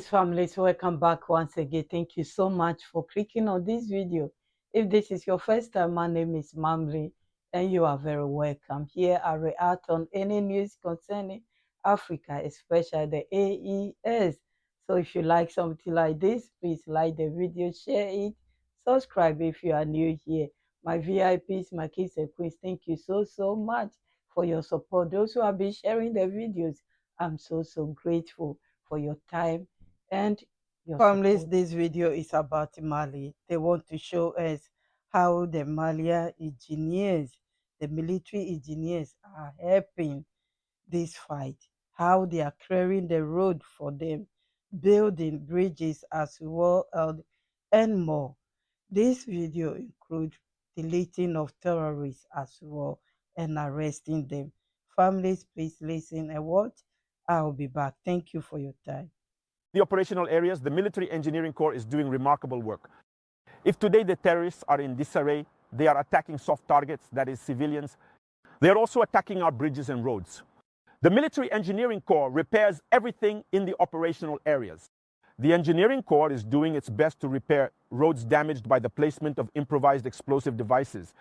Greetings, families. Welcome back once again. Thank you so much for clicking on this video. If this is your first time, my name is Mamri, and you are very welcome. Here I react on any news concerning Africa, especially the AES. So if you like something like this, please like the video, share it, subscribe if you are new here. My VIPs, my kids and queens, thank you so much for your support. Those who have been sharing the videos, I'm so grateful for your time and your families. This video is about Mali. They want to show us how the Malian engineers, the military engineers, are helping this fight, how they are clearing the road for them, building bridges as well, and more. This video includes deleting of terrorists as well and arresting them. Families, please listen and watch. I'll be back. Thank you for your time. The operational areas, the Military Engineering Corps is doing remarkable work. If today the terrorists are in disarray, they are attacking soft targets, that is civilians. They are also attacking our bridges and roads. The Military Engineering Corps repairs everything in the operational areas. The Engineering Corps is doing its best to repair roads damaged by the placement of improvised explosive devices.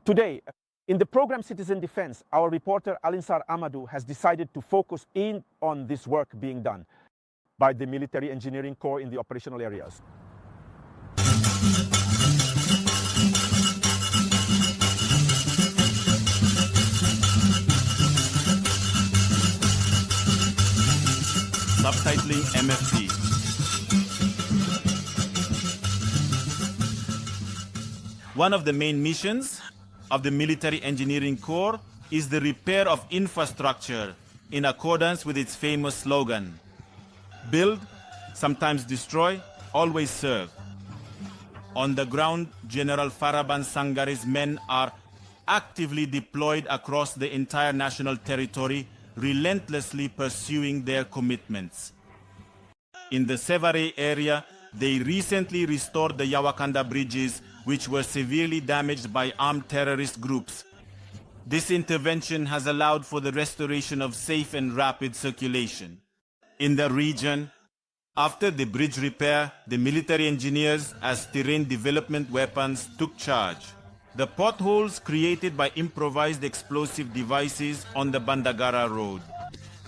Today, in the program Citizen Defense, our reporter Alinsar Amadou has decided to focus in on this work being done by the Military Engineering Corps in the operational areas. Subtitling MFP. One of the main missions of the Military Engineering Corps is the repair of infrastructure in accordance with its famous slogan: build, sometimes destroy, always serve. On the ground, General Faraban Sangare's men are actively deployed across the entire national territory, relentlessly pursuing their commitments. In the Sevare area, they recently restored the Yawakanda bridges, which were severely damaged by armed terrorist groups. This intervention has allowed for the restoration of safe and rapid circulation. In the region, after the bridge repair, the military engineers as terrain development weapons took charge. The potholes created by improvised explosive devices on the Bandagara road.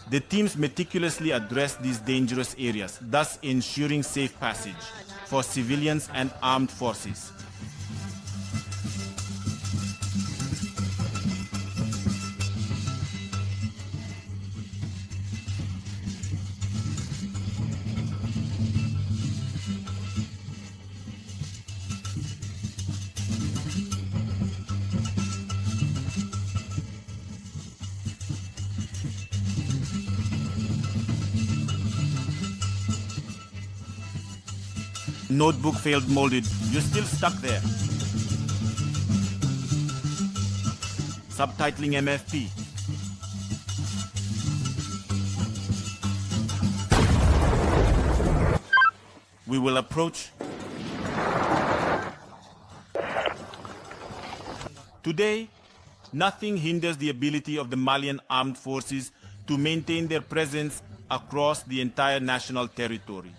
The teams meticulously addressed these dangerous areas, thus ensuring safe passage for civilians and armed forces. Notebook failed molded. You're still stuck there. Subtitling MFP. We will approach. Today, nothing hinders the ability of the Malian armed forces to maintain their presence across the entire national territory.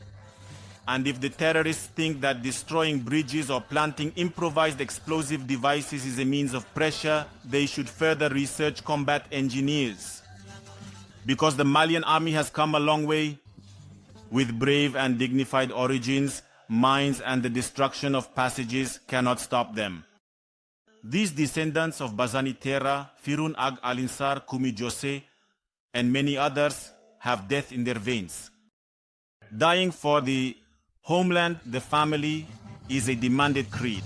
And if the terrorists think that destroying bridges or planting improvised explosive devices is a means of pressure, they should further research combat engineers. Because the Malian army has come a long way, with brave and dignified origins, mines and the destruction of passages cannot stop them. These descendants of Bazani Terra, Firun Ag Alinsar Kumi Jose, and many others have death in their veins. Dying for the homeland, the family, is a demanded creed.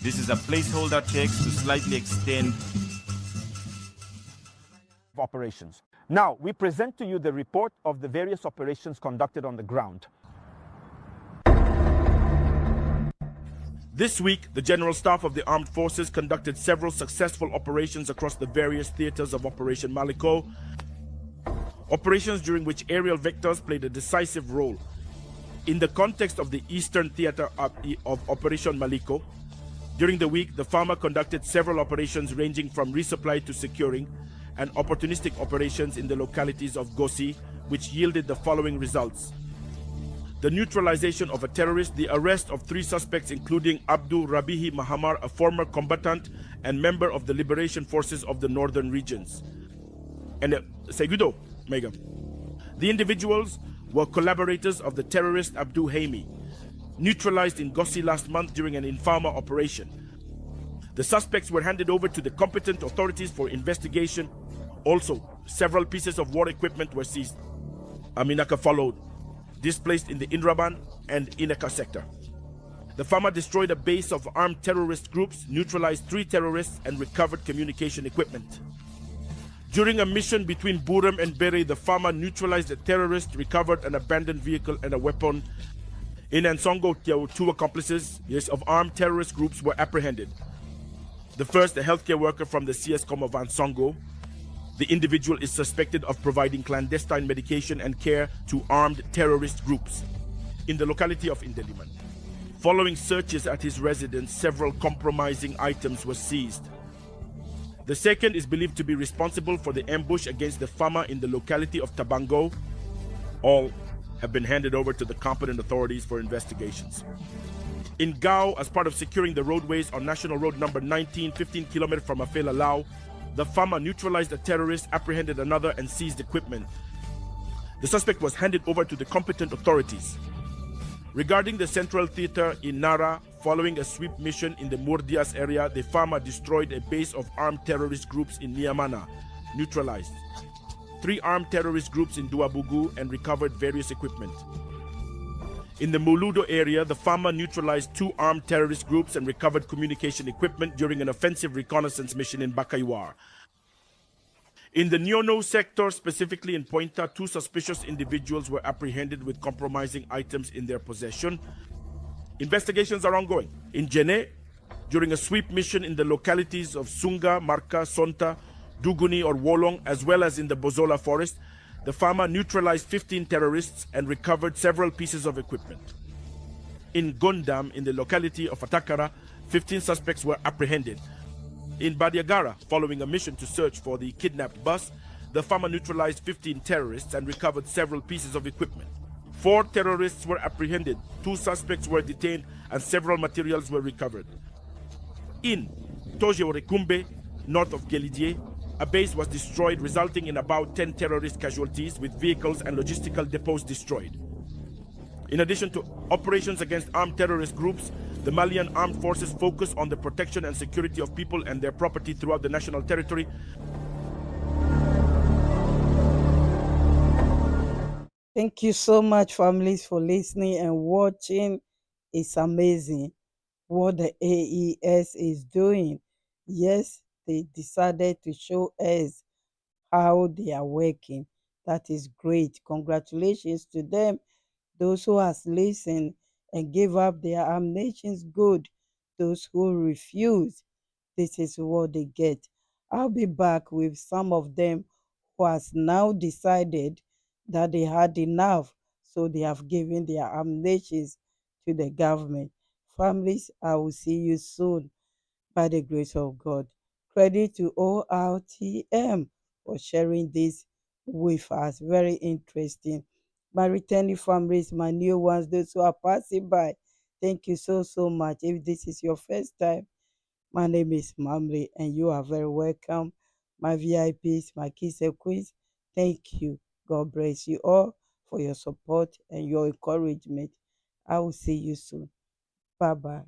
This is a placeholder text to slightly extend operations. Now, we present to you the report of the various operations conducted on the ground. This week, the General Staff of the Armed Forces conducted several successful operations across the various theaters of Operation Maliko, operations during which aerial vectors played a decisive role. In the context of the Eastern Theater of Operation Maliko, during the week, the FAMA conducted several operations ranging from resupply to securing, and opportunistic operations in the localities of Gosi, which yielded the following results: the neutralization of a terrorist, the arrest of 3 suspects including Abdul Rabihi Mahamar, a former combatant and member of the Liberation Forces of the Northern Regions, and Segudo Mega. The individuals were collaborators of the terrorist Abdul Haimi, neutralized in Gosi last month during an Infama operation. The suspects were handed over to the competent authorities for investigation. Also, several pieces of war equipment were seized. Aminaka followed, displaced in the Indraban and Inaka sector. The FAMA destroyed a base of armed terrorist groups, neutralized 3 terrorists, and recovered communication equipment. During a mission between Buram and Bere, the FAMA neutralized a terrorist, recovered an abandoned vehicle and a weapon. In Ansongo, 2 accomplices of armed terrorist groups were apprehended. The first, a healthcare worker from the CSCOM of Ansongo. The individual is suspected of providing clandestine medication and care to armed terrorist groups in the locality of Indeliman. Following searches at his residence, several compromising items were seized. The second is believed to be responsible for the ambush against the FAMA in the locality of Tabango. All have been handed over to the competent authorities for investigations. In Gao, as part of securing the roadways on National Road number 19, 15 km from Afela Lao, the FAMA neutralized a terrorist, apprehended another, and seized equipment. The suspect was handed over to the competent authorities. Regarding the Central Theater in Nara, following a sweep mission in the Murdias area, the FAMA destroyed a base of armed terrorist groups in Niamana, neutralized 3 armed terrorist groups in Duabugu, and recovered various equipment. In the Muludo area, the FAMA neutralized 2 armed terrorist groups and recovered communication equipment during an offensive reconnaissance mission in Bakaiwar. In the Nyono sector, specifically in Pointa, 2 suspicious individuals were apprehended with compromising items in their possession. Investigations are ongoing. In Jene, during a sweep mission in the localities of Sunga, Marka, Sonta, Duguni or Wolong, as well as in the Bozola forest, the FAMA neutralized 15 terrorists and recovered several pieces of equipment. In Gondam, in the locality of Atakara, 15 suspects were apprehended. In Badiagara, following a mission to search for the kidnapped bus, the FAMA neutralized 15 terrorists and recovered several pieces of equipment. 4 terrorists were apprehended, 2 suspects were detained, and several materials were recovered. In Tojeorekumbe, north of Gelidie, a base was destroyed, resulting in about 10 terrorist casualties, with vehicles and logistical depots destroyed. In addition to operations against armed terrorist groups, the Malian armed forces focus on the protection and security of people and their property throughout the national territory. Thank you so much, families, for listening and watching. It's amazing what the AES is doing. Yes, they decided to show us how they are working. That is great. Congratulations to them. Those who has listened and gave up their ammunitions, good. Those who refuse, this is what they get. I'll be back with some of them who has now decided that they had enough, so they have given their ammunitions to the government. Families, I will see you soon by the grace of God. Credit to ORTM for sharing this with us. Very interesting. My returning families, my new ones, those who are passing by, thank you so, so much. If this is your first time, my name is Mamri, and you are very welcome. My VIPs, my kids and queens, thank you. God bless you all for your support and your encouragement. I will see you soon. Bye bye.